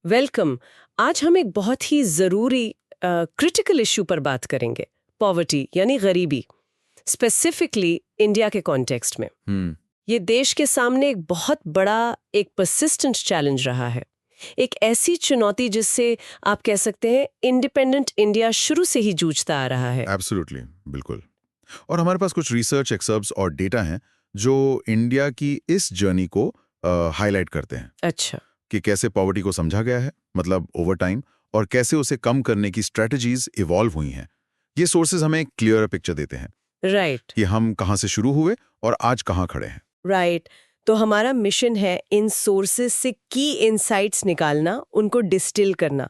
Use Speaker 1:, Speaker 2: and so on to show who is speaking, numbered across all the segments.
Speaker 1: Welcome. आज हम एक बहुत ही ज़रूरी क्रिटिकल इशू पर बात करेंगे, पॉवर्टी यानी गरीबी, स्पेसिफिकली इंडिया के कॉन्टेक्स्ट में। ये देश के सामने एक बहुत बड़ा एक परसिस्टेंट चैलेंज रहा है, एक ऐसी चुनौती जिससे आप कह सकते हैं इंडिपेंडेंट इंडिया शुरू से ही जूझता आ रहा है।
Speaker 2: एब्सोल्युटली, बिल्कुल। और हमारे पास कुछ रिसर्च एक्सर्ब्स और डेटा हैं जो इंडिया की इस जर्नी को हाईलाइट करते हैं
Speaker 1: अच्छा।
Speaker 2: कि कैसे पॉवर्टी को समझा गया है, मतलब ओवर टाइम, और कैसे उसे कम करने की स्ट्रेटजीज इवॉल्व हुई हैं। ये सोर्सेज हमें एक क्लियर पिक्चर देते हैं
Speaker 1: राइट
Speaker 2: कि हम कहाँ से शुरू हुए और आज कहाँ खड़े हैं।
Speaker 1: राइट। तो हमारा मिशन है इन सोर्सेस से की इनसाइट्स निकालना, उनको डिस्टिल करना।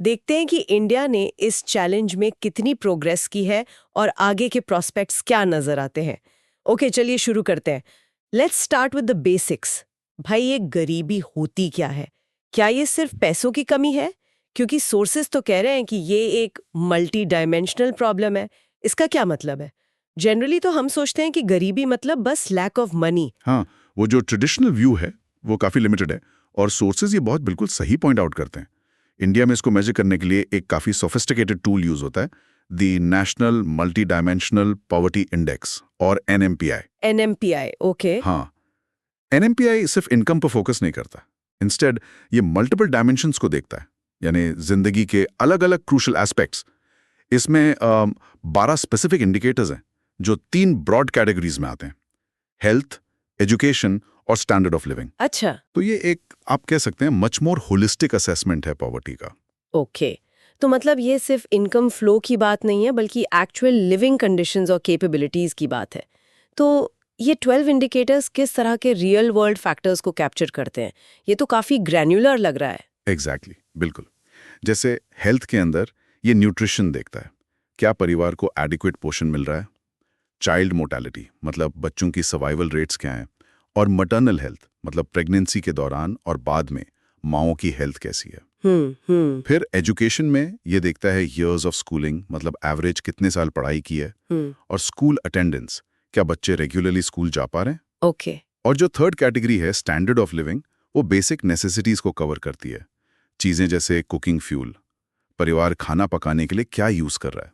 Speaker 1: देखते हैं कि इंडिया ने इस चैलेंज में कितनी प्रोग्रेस की है और आगे के प्रोस्पेक्ट्स क्या नजर आते हैं। ओके, चलिए शुरू करते हैं। Let's start with the basics. भाई, ये गरीबी होती क्या है? क्या ये सिर्फ पैसों की कमी है? क्योंकि सोर्सेस तो कह रहे हैं कि ये एक मल्टी डायमेंशनल प्रॉब्लम है। इसका क्या मतलब है? जनरली तो हम सोचते हैं कि गरीबी मतलब बस लैक ऑफ मनी।
Speaker 2: हाँ, वो जो ट्रेडिशनल व्यू है वो काफ़ी लिमिटेड है, और सोर्सेज ये बहुत बिल्कुल सही पॉइंट आउट करते हैं। इंडिया में इसको मेजर करने के लिए एक काफ़ी सोफिस्टिकेटेड टूल यूज होता है, the national multi dimensional poverty index, और NMPI।
Speaker 1: NMPI, okay.
Speaker 2: हाँ, NMPI सिर्फ इनकम पर फोकस नहीं करता। इंस्टेड ये मल्टीपल डायमेंशंस को देखता है, यानी जिंदगी के अलग अलग क्रूशल एस्पेक्ट्स। इसमें 12 स्पेसिफिक इंडिकेटर्स हैं जो 3 ब्रॉड कैटेगरीज में आते हैं: हेल्थ, एजुकेशन और स्टैंडर्ड ऑफ लिविंग।
Speaker 1: अच्छा।
Speaker 2: तो ये एक, आप कह सकते हैं, मच मोर होलिस्टिक असेसमेंट है पॉवर्टी का।
Speaker 1: ओके। तो मतलब ये सिर्फ इनकम फ्लो की बात नहीं है, बल्कि एक्चुअल लिविंग कंडीशंस और कैपेबिलिटीज की बात है। तो ये 12 इंडिकेटर्स किस तरह के रियल वर्ल्ड फैक्टर्स को कैप्चर करते हैं? ये तो काफी ग्रैन्युलर लग रहा है।
Speaker 2: एग्जैक्टली, बिल्कुल। जैसे हेल्थ के अंदर ये न्यूट्रिशन देखता है, क्या परिवार को एडिक्वेट पोषण मिल रहा है। चाइल्ड मोर्टेलिटी, मतलब बच्चों की सर्वाइवल रेट्स क्या हैं। और मटर्नल हेल्थ, मतलब प्रेगनेंसी के दौरान और बाद में माओं की हेल्थ कैसी है।
Speaker 1: हम्म।
Speaker 2: फिर एजुकेशन में ये देखता है ईयर्स ऑफ स्कूलिंग, मतलब एवरेज कितने साल पढ़ाई की है। और स्कूल अटेंडेंस, क्या बच्चे रेगुलरली स्कूल जा पा रहे हैं।
Speaker 1: ओके।
Speaker 2: और जो थर्ड कैटेगरी है स्टैंडर्ड ऑफ लिविंग, वो बेसिक नेसेसिटीज को कवर करती है। चीजें जैसे कुकिंग फ्यूल, परिवार खाना पकाने के लिए क्या यूज कर रहा है,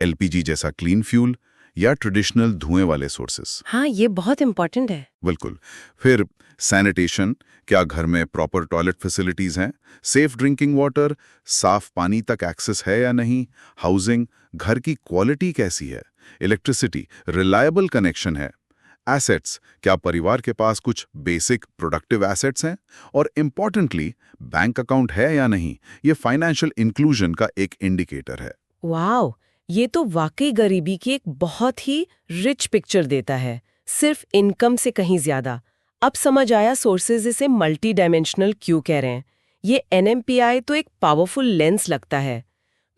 Speaker 2: LPG जैसा क्लीन फ्यूल या ट्रेडिशनल धुएं वाले सोर्सेस।
Speaker 1: हाँ, ये बहुत इंपॉर्टेंट है।
Speaker 2: बिल्कुल। फिर सैनिटेशन, क्या घर में प्रॉपर टॉयलेट फैसिलिटीज हैं, सेफ ड्रिंकिंग वाटर, साफ पानी तक एक्सेस है या नहीं। हाउसिंग, घर की क्वालिटी कैसी है। इलेक्ट्रिसिटी, रिलायबल कनेक्शन है। एसेट्स, क्या परिवार के पास कुछ बेसिक प्रोडक्टिव एसेट्स हैं। और इम्पॉर्टेंटली, बैंक अकाउंट है या नहीं। ये फाइनेंशियल इंक्लूजन का एक इंडिकेटर है।
Speaker 1: वाओ, ये तो वाकई गरीबी की एक बहुत ही रिच पिक्चर देता है, सिर्फ इनकम से कहीं ज्यादा। अब समझ आया सोर्सेज इसे मल्टी डायमेंशनल क्यों कह रहे हैं। ये NMPI तो एक पावरफुल लेंस लगता है।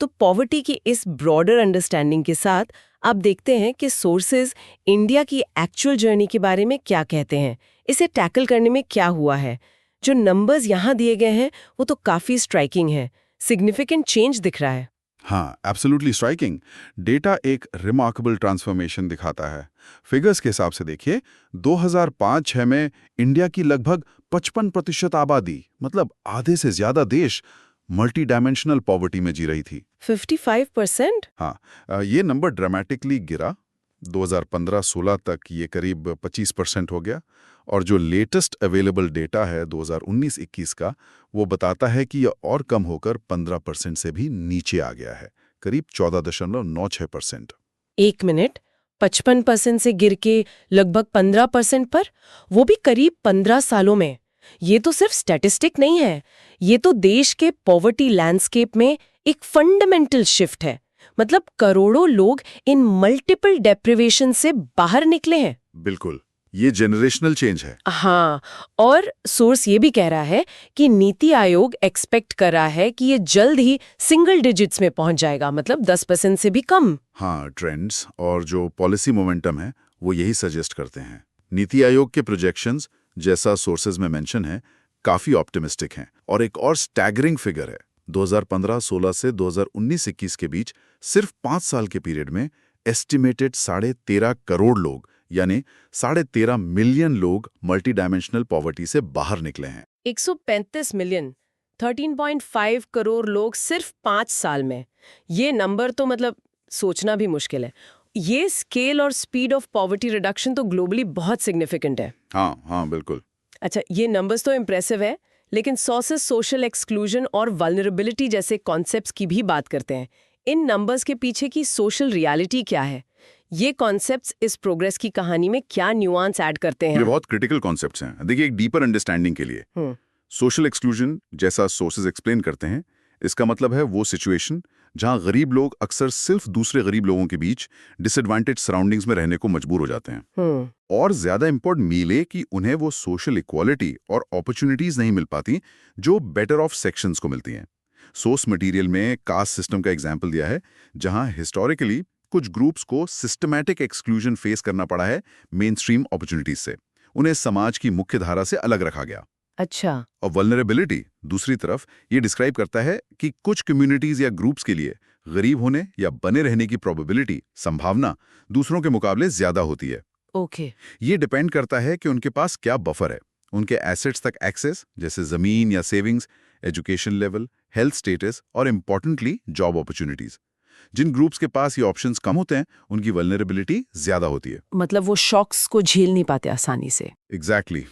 Speaker 1: तो पॉवर्टी की इस ब्रॉडर अंडरस्टैंडिंग के साथ अब देखते हैं कि सोर्सेज इंडिया की एक्चुअल जर्नी के बारे में क्या कहते हैं, इसे टैकल करने में क्या हुआ है। जो नंबर्स यहाँ दिए गए हैं वो तो काफी स्ट्राइकिंग है, सिग्निफिकेंट चेंज दिख रहा है।
Speaker 2: हाँ, एब्सोल्युटली स्ट्राइकिंग। डेटा एक रिमार्केबल ट्रांसफॉर्मेशन दिखाता है। फिगर्स के हिसाब से देखिए, 2005-6 में इंडिया की लगभग 55% आबादी, मतलब आधे से ज्यादा देश, मल्टी डायमेंशनल पॉवर्टी में जी रही थी।
Speaker 1: 55%?
Speaker 2: हाँ, ये नंबर ड्रामेटिकली गिरा। 2015-16 तक ये करीब 25% हो गया। और जो लेटेस्ट अवेलेबल डेटा है 2019-21 का, वो बताता है कि ये और कम होकर 15% से भी नीचे आ गया है, करीब 14.96%।
Speaker 1: एक मिनट, 55% से गिर के लगभग 15% पर, वो भी करीब 15 सालों में। ये तो सिर्फ स्टैटिस्टिक नहीं है, ये तो देश के पॉवर्टी लैंडस्केप में एक फंडामेंटल शिफ्ट है। मतलब करोड़ों लोग इन मल्टीपल डेप्रिवेशन से बाहर निकले हैं।
Speaker 2: बिल्कुल, ये जनरेशनल चेंज है।
Speaker 1: हाँ, और सोर्स ये भी कह रहा है कि नीति आयोग एक्सपेक्ट कर रहा है कि ये जल्द ही सिंगल डिजिट्स में पहुंच जाएगा, मतलब 10% से भी कम।
Speaker 2: हाँ, ट्रेंड्स और जो पॉलिसी मोमेंटम है वो यही सजेस्ट करते हैं। नीति आयोग के प्रोजेक्शंस, जैसा सोर्सेज में मेंशन है, काफी ऑप्टिमिस्टिक हैं। और एक और स्टैगरिंग फिगर है, 2015-16 से 2019-21 के बीच सिर्फ 5 साल के पीरियड में एस्टिमेटेड 13.5 करोड़ लोग, यानी 13.5 मिलियन लोग मल्टी डायमेंशनल पॉवर्टी से बाहर निकले हैं।
Speaker 1: 135 मिलियन, 13.5 करोड़ लोग सिर्फ 5 साल में। ये नंबर तो मतलब सोचना भी मुश्किल है। ये स्केल और स्पीड ऑफ पॉवर्टी रिडक्शन तो ग्लोबली बहुत सिग्निफिकेंट है।
Speaker 2: हाँ बिल्कुल।
Speaker 1: अच्छा, ये नंबर्स तो इम्प्रेसिव है, लेकिन सॉसेस सोशल एक्सक्लूजन और वल्नरेबिलिटी जैसे कॉन्सेप्ट्स की भी बात करते हैं। इन नंबर्स के पीछे की सोशल रियलिटी क्या है? ये कॉन्सेप्ट्स इस प्रोग्रेस की कहानी में क्या न्यूआंस ऐड करते हैं?
Speaker 2: ये बहुत क्रिटिकल कॉन्सेप्ट्स हैं। देखिए, एक डीपर अंडरस्टैंडिंग के लिए सोशल एक्सक्लूजन जैसा सोर्सेज एक्सप्लेन करते हैं, इसका मतलब है वो सिचुएशन जहां गरीब लोग अक्सर सिर्फ दूसरे गरीब लोगों के बीच डिसएडवांटेज सराउंडिंग्स में रहने को मजबूर हो जाते हैं। और ज्यादा इंपॉर्टेंट मिले कि उन्हें वो सोशल इक्वालिटी और अपॉर्चुनिटीज नहीं मिल पाती जो बेटर ऑफ सेक्शंस को मिलती हैं। सोर्स मटेरियल में कास्ट सिस्टम का एग्जाम्पल दिया है, जहां हिस्टोरिकली कुछ ग्रुप्स को सिस्टमैटिक एक्सक्लूजन फेस करना पड़ा है मेन स्ट्रीम अपॉर्चुनिटीज से। उन्हें समाज की मुख्य धारा से अलग रखा गया।
Speaker 1: अच्छा।
Speaker 2: और वल्नरेबिलिटी दूसरी तरफ ये डिस्क्राइब करता है कि कुछ कम्युनिटीज या ग्रुप्स के लिए गरीब होने या बने रहने की प्रोबेबिलिटी, संभावना दूसरों के मुकाबले ज्यादा होती है।
Speaker 1: ओके।
Speaker 2: ये डिपेंड करता है कि उनके पास क्या बफर है, उनके एसेट्स तक एक्सेस जैसे जमीन या savings, education level, health status और इम्पोर्टेंटली जॉब अपॉर्चुनिटीज। जिन ग्रुप्स के पास ये ऑप्शंस कम होते हैं, उनकी वल्नरेबिलिटी ज्यादा होती है।
Speaker 1: मतलब वो शॉक्स को झेल नहीं पाते आसानी से।
Speaker 2: एग्जैक्टली।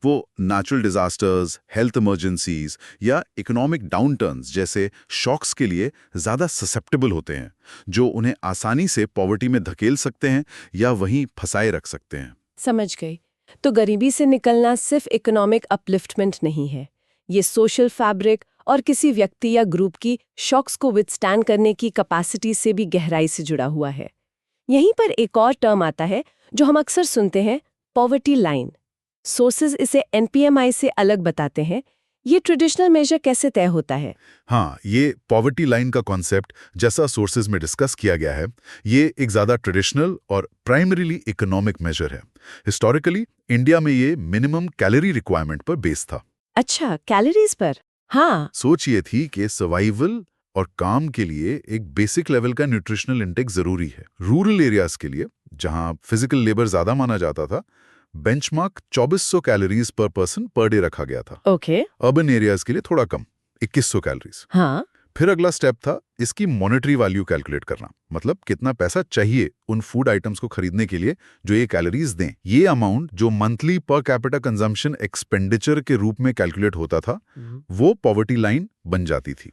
Speaker 2: वो नेचुरल डिजास्टर्स, हेल्थ इमरजेंसीज या इकोनॉमिक डाउनटर्न्स जैसे शॉक्स के लिए ज्यादा ससेप्टेबल होते हैं, जो उन्हें आसानी से पॉवर्टी में धकेल सकते हैं या वहीं फंसाए रख सकते हैं।
Speaker 1: समझ गई। तो गरीबी से निकलना सिर्फ इकोनॉमिक अपलिफ्टमेंट नहीं है, ये सोशल फैब्रिक और किसी व्यक्ति या ग्रुप की शॉक्स को विथस्टैंड करने की कैपेसिटी से भी गहराई से जुड़ा हुआ है। यहीं पर एक और टर्म आता है जो हम अक्सर सुनते हैं, पॉवर्टी लाइन। सोर्सेज इसे एनपीएमआई से अलग बताते हैं। ये ट्रेडिशनल मेजर कैसे तय होता है?
Speaker 2: हाँ, ये पॉवर्टी लाइन का कॉन्सेप्ट जैसा सोर्सेज में डिस्कस किया गया है, ये एक ज्यादा ट्रेडिशनल और प्राइमरीली इकोनॉमिक मेजर है। हिस्टोरिकली इंडिया में ये मिनिमम कैलोरी रिक्वायरमेंट पर बेस था।
Speaker 1: अच्छा, कैलोरीज पर। हाँ।
Speaker 2: सोच ये थी कि सर्वाइवल और काम के लिए एक बेसिक लेवल का न्यूट्रिशनल इंटेक जरूरी है। रूरल एरियाज के लिए, जहां फिजिकल लेबर ज्यादा माना जाता था, बेंचमार्क 2400 कैलोरीज पर पर्सन पर डे रखा गया था।
Speaker 1: ओके।
Speaker 2: अर्बन एरियाज के लिए थोड़ा कम, 2100 कैलोरीज।
Speaker 1: हाँ।
Speaker 2: फिर अगला स्टेप था इसकी मॉनेटरी वैल्यू कैलकुलेट करना, मतलब कितना पैसा चाहिए उन फूड आइटम्स को खरीदने के लिए जो ये कैलोरीज दें। ये अमाउंट जो monthly per capita consumption expenditure के रूप में कैलकुलेट होता था, वो पॉवर्टी लाइन बन जाती थी।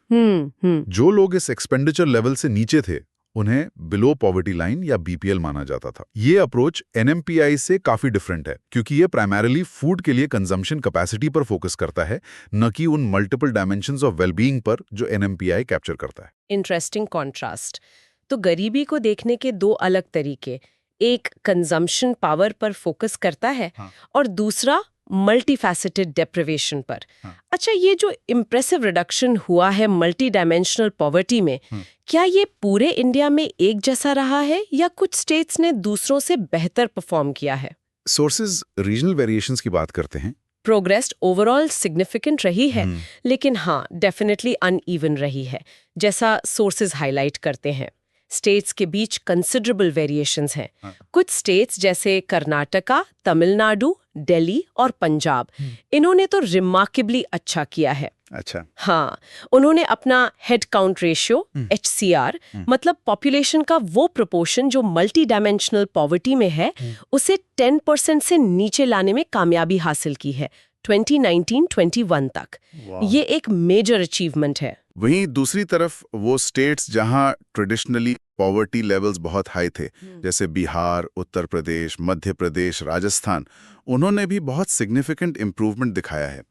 Speaker 2: जो लोग इस एक्सपेंडिचर लेवल से नीचे थे, उन्हें बिलो पॉवर्टी लाइन या बीपीएल माना जाता था। ये अप्रोच एनएमपीआई से काफी डिफरेंट है, क्योंकि ये प्राइमरीली फूड के लिए कंजम्पशन कैपेसिटी पर फोकस करता है, न कि उन मल्टीपल डायमेंशंस ऑफ वेलबीइंग पर जो एनएमपीआई कैप्चर करता है।
Speaker 1: Interesting contrast. तो गरीबी को देखने के दो अलग तरीके, एक कंजम्पशन पावर पर फोकस करता है, और दूसरा मल्टी फैसेटेड डेप्रिवेशन पर। अच्छा, ये जो इम्प्रेसिव रिडक्शन हुआ है मल्टी डायमेंशनल पॉवर्टी में, क्या ये पूरे इंडिया में एक जैसा रहा है या कुछ स्टेट्स ने दूसरों से बेहतर परफॉर्म किया है?
Speaker 2: सोर्सेज रीजनल वेरिएशंस की बात करते हैं।
Speaker 1: प्रोग्रेस ओवरऑल सिग्निफिकेंट रही है, लेकिन हाँ, डेफिनेटली अनइवन रही है, जैसा सोर्सेज हाईलाइट करते हैं। स्टेट्स के बीच कंसिडरेबल वेरिएशंस हैं। कुछ स्टेट्स जैसे कर्नाटका, तमिलनाडु, दिल्ली और पंजाब, इन्होंने तो रिमार्केबली अच्छा किया है।
Speaker 2: अच्छा।
Speaker 1: हाँ, उन्होंने अपना हेड काउंट रेशियो HCR, मतलब पॉपुलेशन का वो प्रोपोर्शन जो मल्टी डायमेंशनल पॉवर्टी में है, उसे 10% से नीचे लाने में कामयाबी हासिल की है 2019-21 तक। ये एक मेजर अचीवमेंट है।
Speaker 2: वहीं दूसरी तरफ वो स्टेट्स जहां ट्रेडिशनली पॉवर्टी लेवल्स बहुत हाई थे, जैसे बिहार, उत्तर प्रदेश, मध्य प्रदेश, राजस्थान, उन्होंने भी बहुत सिग्निफिकेंट इम्प्रूवमेंट दिखाया है।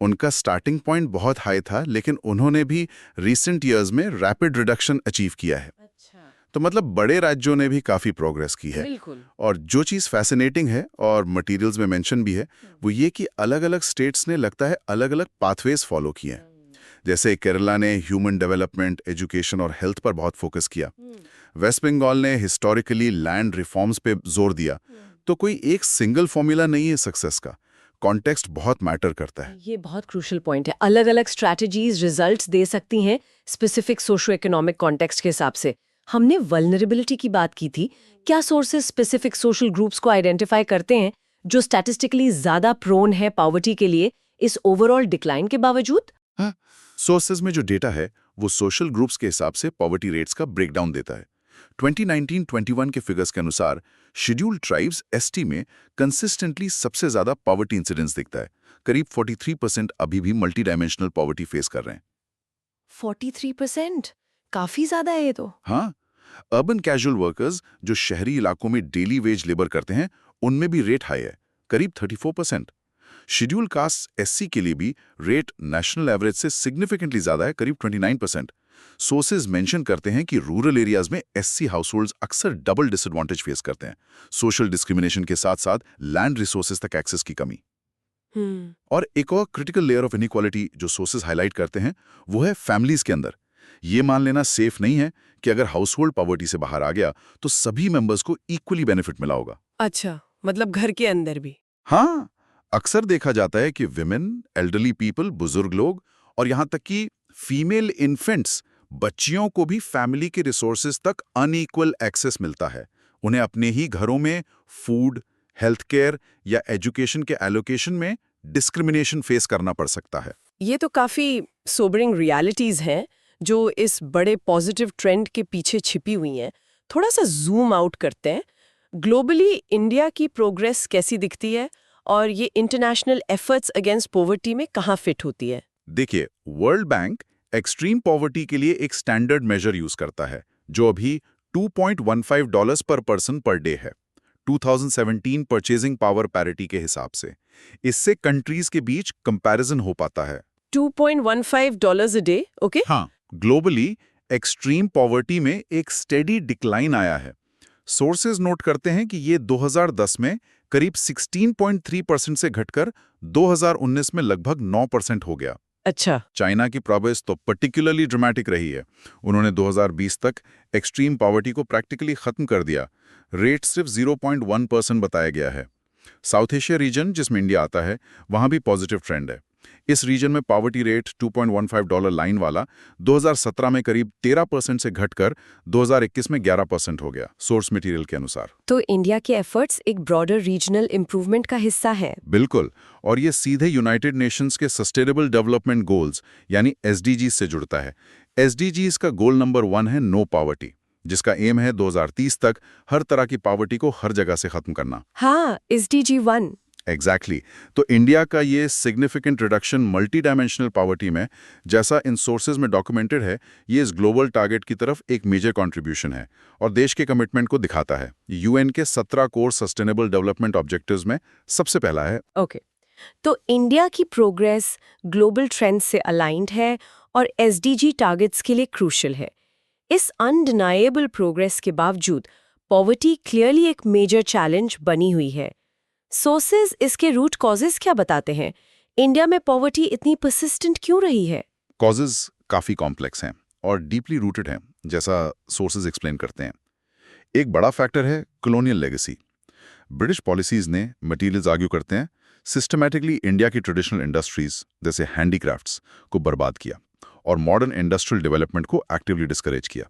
Speaker 2: उनका स्टार्टिंग पॉइंट बहुत हाई था, लेकिन उन्होंने भी रिसेंट ईयर्स में रैपिड रिडक्शन अचीव किया है। तो मतलब बड़े राज्यों ने भी काफी प्रोग्रेस की है। और जो चीज फैसिनेटिंग है और मटेरियल्स में मेंशन भी है, वो ये कि अलग-अलग स्टेट्स ने लगता है अलग-अलग पाथवेज फॉलो किए हैं। जैसे केरला ने ह्यूमन डेवलपमेंट, एजुकेशन और हेल्थ पर बहुत फोकस किया। वेस्ट बंगाल ने हिस्टोरिकली लैंड रिफॉर्म्स पे जोर दिया। तो कोई एक सिंगल फॉर्मूला नहीं है सक्सेस का, कॉन्टेक्स्ट बहुत मैटर करता है।
Speaker 1: ये बहुत क्रूशियल पॉइंट है। अलग-अलग स्ट्रैटेजीज रिजल्ट्स दे सकती हैं स्पेसिफिक सोशो इकोनॉमिक कॉन्टेक्स्ट के हिसाब से। हमने वल्नरेबिलिटी की बात की थी। क्या सोर्सेज स्पेसिफिक सोशल ग्रुप्स को आइडेंटिफाई करते हैं जो स्टैटिस्टिकली ज्यादा प्रोन है पॉवर्टी के लिए इस ओवरऑल डिक्लाइन के बावजूद?
Speaker 2: हाँ, सोर्सेज में जो डेटा है वो सोशल ग्रुप्स के हिसाब से पॉवर्टी रेट्स का ब्रेकडाउन देता है। 2019-21 के फिगर्स के अनुसार शेड्यूल्ड ट्राइब्स एसटी में कंसिस्टेंटली सबसे ज्यादा पॉवर्टी इंसिडेंस दिखता है। करीब 43% अभी भी मल्टी डायमेंशनल पॉवर्टी फेस कर रहे हैं।
Speaker 1: 43%? काफी ज्यादा है ये तो।
Speaker 2: हाँ, अर्बन कैजुअल वर्कर्स जो शहरी इलाकों में डेली वेज लेबर करते हैं उनमें भी रेट हाई है, करीब 34%। शेड्यूल कास्ट एससी के लिए भी रेट नेशनल एवरेज से सिग्निफिकेंटली ज्यादा है, करीब 29%। सोर्सेज मेंशन करते हैं कि रूरल एरियाज में एससी हाउसहोल्ड्स अक्सर डबल डिसएडवांटेज फेस करते हैं, सोशल डिस्क्रिमिनेशन के साथ साथ लैंड रिसोर्सेज तक एक्सेस की कमी। और एक और क्रिटिकल लेयर ऑफ इनइक्वालिटी जो सोर्सेज हाईलाइट करते हैं वो है फैमिलीज के अंदर। ये मान लेना सेफ नहीं है कि अगर हाउसहोल्ड पॉवर्टी से बाहर आ गया तो सभी मेंबर्स को इक्वली बेनिफिट मिला होगा।
Speaker 1: अच्छा, मतलब घर के अंदर भी?
Speaker 2: हाँ, अक्सर देखा जाता है कि विमेन, एल्डरली पीपल, बुजुर्ग लोग और यहाँ तक कि फीमेल इन्फेंट्स, बच्चियों को भी फैमिली के रिसोर्सेज तक अनइक्वल एक्सेस मिलता है। उन्हें अपने ही घरों में फूड, हेल्थ केयर या एजुकेशन के एलोकेशन में डिस्क्रिमिनेशन फेस करना पड़ सकता है।
Speaker 1: ये तो काफी सोबरिंग रियलिटीज हैं जो इस बड़े पॉजिटिव ट्रेंड के पीछे छिपी हुई हैं। थोड़ा सा जूम आउट करते हैं। ग्लोबली इंडिया की प्रोग्रेस कैसी दिखती है और ये इंटरनेशनल एफर्ट्स अगेंस्ट पॉवर्टी में कहाँ फिट होती है?
Speaker 2: देखिए, वर्ल्ड बैंक एक्सट्रीम पॉवर्टी के लिए एक स्टैंडर्ड मेजर यूज करता है जो अभी $2.15 पर पर्सन पर डे है, 2017 परचेजिंग पावर पैरिटी के हिसाब से। इससे कंट्रीज के बीच कंपैरिजन हो पाता है।
Speaker 1: $2.15 अ डे, ओके?
Speaker 2: हाँ, ग्लोबली एक्सट्रीम पॉवर्टी में एक स्टेडी डिक्लाइन आया है। सोर्सेज नोट करते हैं कि ये 2010 में करीब 16.3% से घटकर 2019 में लगभग 9% हो गया।
Speaker 1: अच्छा।
Speaker 2: चाइना की प्रोग्रेस तो पर्टिकुलरली ड्रामेटिक रही है। उन्होंने 2020 तक एक्सट्रीम पॉवर्टी को प्रैक्टिकली खत्म कर दिया। रेट सिर्फ 0.1% बताया गया है। साउथ एशिया रीजन, जिसमें इंडिया आता है, वहां भी पॉजिटिव ट्रेंड है। इस रीजन में पॉवर्टी रेट $2.15 लाइन वाला 2017 में करीब 13% से घटकर 2021 में 11% हो गया, सोर्स मटेरियल के अनुसार।
Speaker 1: तो इंडिया के एफर्ट्स एक ब्रॉडर रीजनल इंप्रूवमेंट का हिस्सा है।
Speaker 2: बिल्कुल, और ये सीधे यूनाइटेड नेशंस के सस्टेनेबल डेवलपमेंट गोल्स यानी एसडीजीज से जुड़ता है। एसडीजीज का गोल नंबर 1 है नो पॉवर्टी, जिसका एम है 2030 तक हर तरह की पॉवर्टी को हर जगह से खत्म करना।
Speaker 1: हाँ, एसडीजी 1।
Speaker 2: एग्जैक्टली। तो इंडिया का ये significant reduction multi dimensional poverty में, जैसा इन सोर्सेज में डॉक्यूमेंटेड है, ये इस ग्लोबल टारगेट की तरफ एक मेजर कंट्रीब्यूशन है और देश के कमिटमेंट को दिखाता है। यूएन के 17 कोर सस्टेनेबल डेवलपमेंट ऑब्जेक्टिव्स में सबसे पहला है।
Speaker 1: ओके, तो इंडिया की प्रोग्रेस ग्लोबल ट्रेंड से अलाइंड है और एसडीजी टारगेट्स के लिए क्रूशियल है। इस अनडिनाएबल प्रोग्रेस के बावजूद पॉवर्टी क्लियरली एक मेजर चैलेंज बनी हुई है। सोर्सेज इसके रूट कॉजेज क्या बताते हैं? इंडिया में पॉवर्टी इतनी परसिस्टेंट क्यों रही है?
Speaker 2: कॉजेज काफी कॉम्प्लेक्स हैं और डीपली रूटेड हैं, जैसा सोर्सेज एक्सप्लेन करते हैं। एक बड़ा फैक्टर है कॉलोनियल लेगेसी। ब्रिटिश पॉलिसीज ने, मटीरियल्स आर्ग्यू करते हैं, सिस्टमैटिकली इंडिया की ट्रेडिशनल इंडस्ट्रीज जैसे हैंडीक्राफ्ट्स को बर्बाद किया और मॉडर्न इंडस्ट्रियल डेवलपमेंट को एक्टिवली डिस्करेज किया।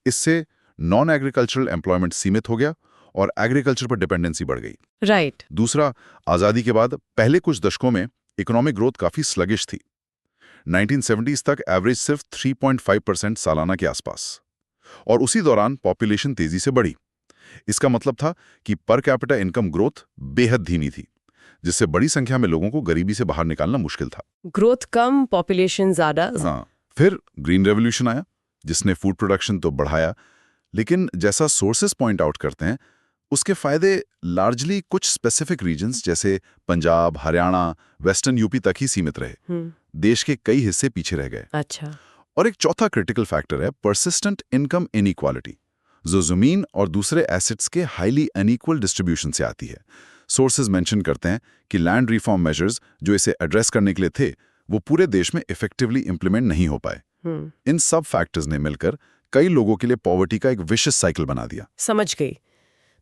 Speaker 2: इससे नॉन एग्रीकल्चरल एम्प्लॉयमेंट सीमित हो गया और एग्रीकल्चर पर डिपेंडेंसी बढ़ गई।
Speaker 1: राइट।
Speaker 2: दूसरा, आज़ादी के बाद पहले कुछ दशकों में इकोनॉमिक ग्रोथ काफी स्लगिश थी। 1970s तक एवरेज सिर्फ 3.5% सालाना के आसपास, और उसी दौरान पॉपुलेशन तेजी से बढ़ी। इसका मतलब था कि पर कैपिटा इनकम ग्रोथ बेहद धीमी थी, जिससे बड़ी संख्या में लोगों को गरीबी से बाहर निकालना मुश्किल था।
Speaker 1: ग्रोथ कम, पॉपुलेशन ज्यादा।
Speaker 2: हाँ, फिर ग्रीन रेवोल्यूशन आया, जिसने फूड प्रोडक्शन तो बढ़ाया, लेकिन जैसा सोर्सेस पॉइंट आउट करते हैं, उसके फायदे लार्जली कुछ स्पेसिफिक रीजन्स जैसे पंजाब, हरियाणा, वेस्टर्न यूपी तक ही सीमित रहे। देश के कई हिस्से पीछे रह गए।
Speaker 1: अच्छा।
Speaker 2: और एक चौथा क्रिटिकल फैक्टर है परसिस्टेंट इनकम इनइक्वालिटी, जो जमीन और दूसरे एसेट्स के हाईली अनइक्वल डिस्ट्रीब्यूशन से आती है। सोर्सेज मेंशन करते हैं कि लैंड रिफॉर्म मेजर्स जो इसे एड्रेस करने के लिए थे, वो पूरे देश में इफेक्टिवली इंप्लीमेंट नहीं हो पाए। इन सब फैक्टर्स ने मिलकर कई लोगों के लिए पॉवर्टी का एक विशियस साइकिल बना दिया।
Speaker 1: समझ गई।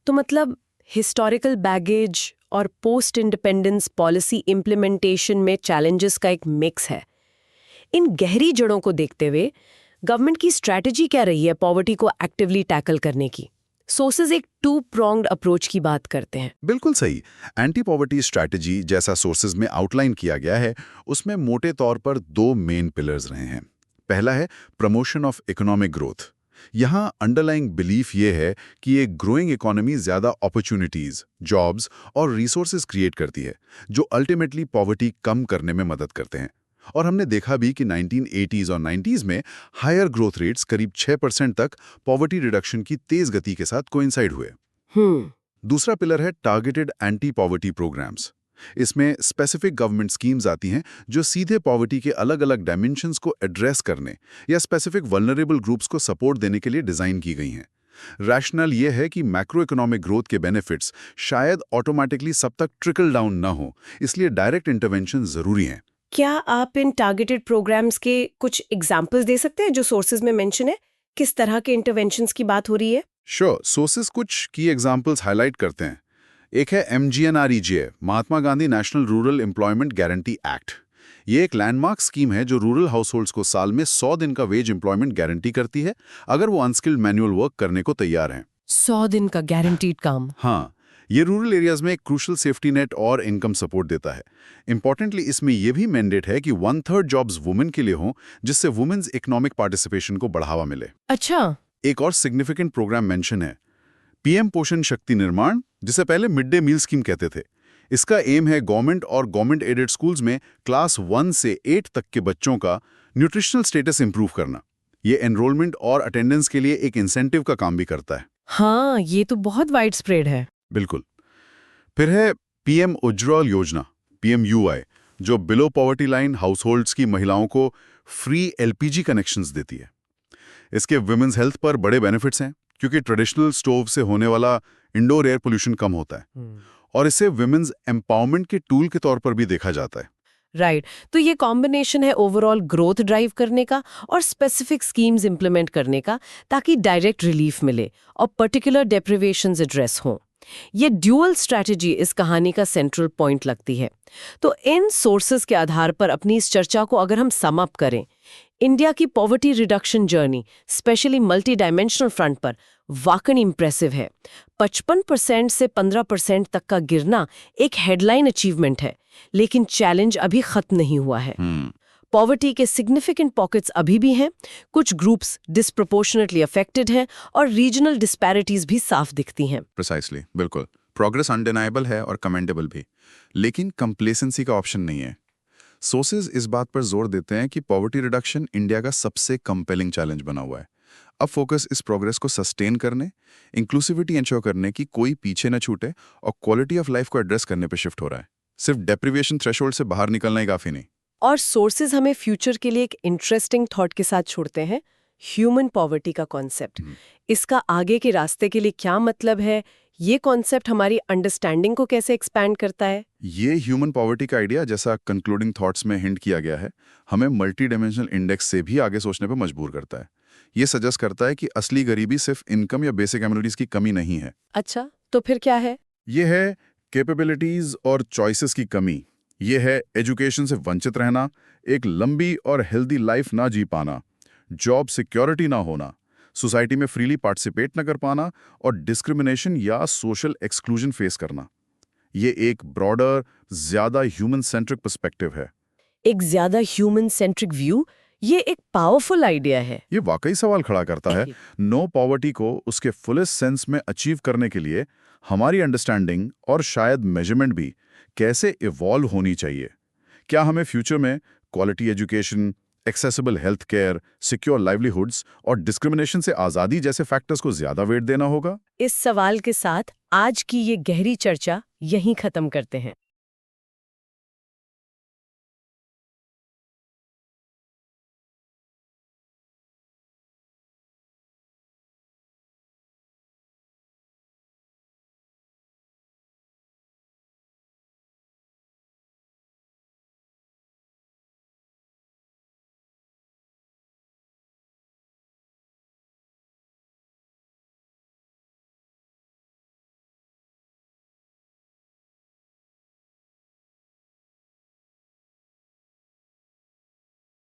Speaker 1: तो मतलब हिस्टोरिकल बैगेज और पोस्ट इंडिपेंडेंस पॉलिसी इम्प्लीमेंटेशन में चैलेंजेस का एक मिक्स है। इन गहरी जड़ों को देखते हुए गवर्नमेंट की स्ट्रैटेजी क्या रही है पॉवर्टी को एक्टिवली टैकल करने की? सोर्सेज एक टू प्रोंग्ड अप्रोच की बात करते हैं।
Speaker 2: बिल्कुल सही। एंटी पॉवर्टी स्ट्रैटेजी जैसा सोर्सेज में आउटलाइन किया गया है, उसमें मोटे तौर पर 2 मेन पिलर्स रहे हैं। पहला है प्रमोशन ऑफ इकोनॉमिक ग्रोथ। यहाँ अंडरलाइंग बिलीफ ये है कि एक ग्रोइंग इकोनॉमी ज्यादा अपॉर्चुनिटीज, जॉब्स और रिसोर्सेज क्रिएट करती है, जो अल्टीमेटली पॉवर्टी कम करने में मदद करते हैं। और हमने देखा भी कि 1980s और 90s में हायर ग्रोथ रेट्स करीब 6% तक पॉवर्टी रिडक्शन की तेज गति के साथ कोइंसाइड हुए। दूसरा पिलर है टारगेटेड एंटी पॉवर्टी प्रोग्राम्स। इसमें स्पेसिफिक गवर्नमेंट स्कीम्स आती हैं जो सीधे पॉवर्टी के अलग अलग डायमेंशंस को एड्रेस करने या स्पेसिफिक वल्नरेबल ग्रुप्स को सपोर्ट देने के लिए डिजाइन की गई हैं। रैशनल ये है कि मैक्रो इकोनॉमिक ग्रोथ के बेनिफिट्स शायद ऑटोमेटिकली सब तक ट्रिकल डाउन न हो, इसलिए डायरेक्ट इंटरवेंशन जरूरी है।
Speaker 1: क्या आप इन टारगेटेड प्रोग्राम्स के कुछ एग्जाम्पल्स दे सकते हैं जो सोर्सेज में मेंशन है? किस तरह के इंटरवेंशंस की बात हो रही है?
Speaker 2: श्योर, सोर्सेज कुछ की एग्जाम्पल्स हाईलाइट करते हैं। एक है MGNREGA, Mahatma Gandhi national rural employment guarantee act. ये एक लैंडमार्क स्कीम है जो रूरल हाउसहोल्ड्स को साल में 100 दिन का वेज एम्प्लॉयमेंट गारंटी करती है, अगर वो अनस्किल्ड मैनुअल वर्क करने को तैयार हैं।
Speaker 1: 100 दिन का गारंटीड काम।
Speaker 2: हाँ, ये रूरल एरियाज में एक क्रूशल सेफ्टी नेट और इनकम सपोर्ट देता है। इंपॉर्टेंटली इसमें यह भी मैंडेट है कि 1/3 जॉब्स वुमेन के लिए हों, जिससे वुमेन्स इकोनॉमिक पार्टिसिपेशन को बढ़ावा मिले।
Speaker 1: अच्छा।
Speaker 2: एक और सिग्निफिकेंट प्रोग्राम मेंशन है PM पोषण शक्ति निर्माण, जिसे पहले मिड डे मील स्कीम कहते थे। इसका एम है गवर्नमेंट और गवर्नमेंट एडेड स्कूल्स में क्लास 1 से 8 तक के बच्चों का न्यूट्रिशनल स्टेटस इंप्रूव करना। ये एनरोलमेंट और अटेंडेंस के लिए एक इंसेंटिव का काम भी करता है।
Speaker 1: हाँ, ये तो बहुत वाइड स्प्रेड है।
Speaker 2: बिल्कुल। फिर है PM उज्ज्वल योजना, PMUI, जो बिलो पॉवर्टी लाइन हाउसहोल्ड्स की महिलाओं को फ्री LPG कनेक्शंस देती है। इसके वुमेन्स हेल्थ पर बड़े बेनिफिट्स हैं, क्योंकि ट्रेडिशनल स्टोव से होने वाला इंडोर एयर पोल्यूशन कम होता है और इसे वुमेन्स एम्पावरमेंट के टूल के तौर पर भी देखा जाता है।
Speaker 1: राइट। तो ये कॉम्बिनेशन है ओवरऑल ग्रोथ ड्राइव करने का और स्पेसिफिक स्कीम्स इंप्लीमेंट करने का, ताकि डायरेक्ट रिलीफ मिले और पर्टिकुलर डेप्रिवेशंस एड्रेस हों। ये ड्यूअल स्ट्रैटेजी इस कहानी का सेंट्रल पॉइंट लगती है। तो इन सोर्सेज के आधार पर अपनी इस चर्चा को अगर हम सम अप करें, इंडिया की poverty reduction journey specially multi dimensional front पर वाकई इंप्रेसिव है। 55% से 15% तक का गिरना एक हेडलाइन अचीवमेंट है, लेकिन चैलेंज अभी खत्म नहीं हुआ है। पॉवर्टी के सिग्निफिकेंट पॉकेट्स अभी भी हैं, कुछ ग्रुप्स डिस्प्रोपोर्शनेटली अफेक्टेड हैं और रीजनल डिस्पैरिटीज भी साफ दिखती हैं।
Speaker 3: प्रिसाइसली, बिल्कुल। प्रोग्रेस अनडिनाइबल है और कमेंडेबल भी, लेकिन कंप्लेसेंसी का ऑप्शन नहीं है। सोर्सेज इस बात पर जोर देते हैं कि पॉवर्टी रिडक्शन इंडिया का सबसे कंपेलिंग चैलेंज बना हुआ है। अब फोकस इस प्रोग्रेस को सस्टेन करने, इंक्लूसिविटी इंश्योर करने की कोई पीछे न छूटे और क्वालिटी ऑफ लाइफ को एड्रेस करने पर शिफ्ट हो रहा है। सिर्फ डेप्रिवेशन थ्रेशोल्ड से बाहर निकलना ही काफी नहीं।
Speaker 1: और सोर्सेज हमें फ्यूचर के लिए एक इंटरेस्टिंग थॉट के साथ छोड़ते हैं, ह्यूमन पॉवर्टी का कॉन्सेप्ट। इसका आगे के रास्ते के लिए क्या मतलब है? ये कॉन्सेप्ट हमारी अंडरस्टैंडिंग को कैसे एक्सपैंड करता है?
Speaker 2: ये ह्यूमन पॉवर्टी का आइडिया, जैसा कंक्लूडिंग थॉट्स में हिंट किया गया है, हमें मल्टी डायमेंशनल इंडेक्स से भी आगे सोचने पर मजबूर करता है। ये सजेस्ट करता है कि असली गरीबी सिर्फ इनकम या बेसिक एमिनिटीज की कमी नहीं है।
Speaker 1: अच्छा, तो फिर क्या है?
Speaker 2: ये है कैपेबिलिटीज और चॉइसेस की कमी। ये है एजुकेशन से वंचित रहना, एक लंबी और हेल्दी लाइफ ना जी पाना, जॉब सिक्योरिटी ना होना, सोसाइटी में फ्रीली पार्टिसिपेट न कर पाना और डिस्क्रिमिनेशन या सोशल एक्सक्लूजन फेस करना। ये एक ब्रॉडर, ज्यादा ह्यूमन सेंट्रिक पर्सपेक्टिव है।
Speaker 1: एक ज्यादा ह्यूमन सेंट्रिक व्यू, ये एक पावरफुल आइडिया है।
Speaker 2: ये वाकई सवाल खड़ा करता है, नो पॉवर्टी को उसके फुलेस्ट सेंस में अचीव करने के लिए हमारी अंडरस्टैंडिंग और शायद मेजरमेंट भी कैसे इवॉल्व होनी चाहिए। क्या हमें फ्यूचर में quality education, accessible health care, secure livelihoods और डिस्क्रिमिनेशन से आज़ादी जैसे फैक्टर्स को ज्यादा वेट देना होगा?
Speaker 1: इस सवाल के साथ आज की ये गहरी चर्चा यहीं खत्म करते हैं।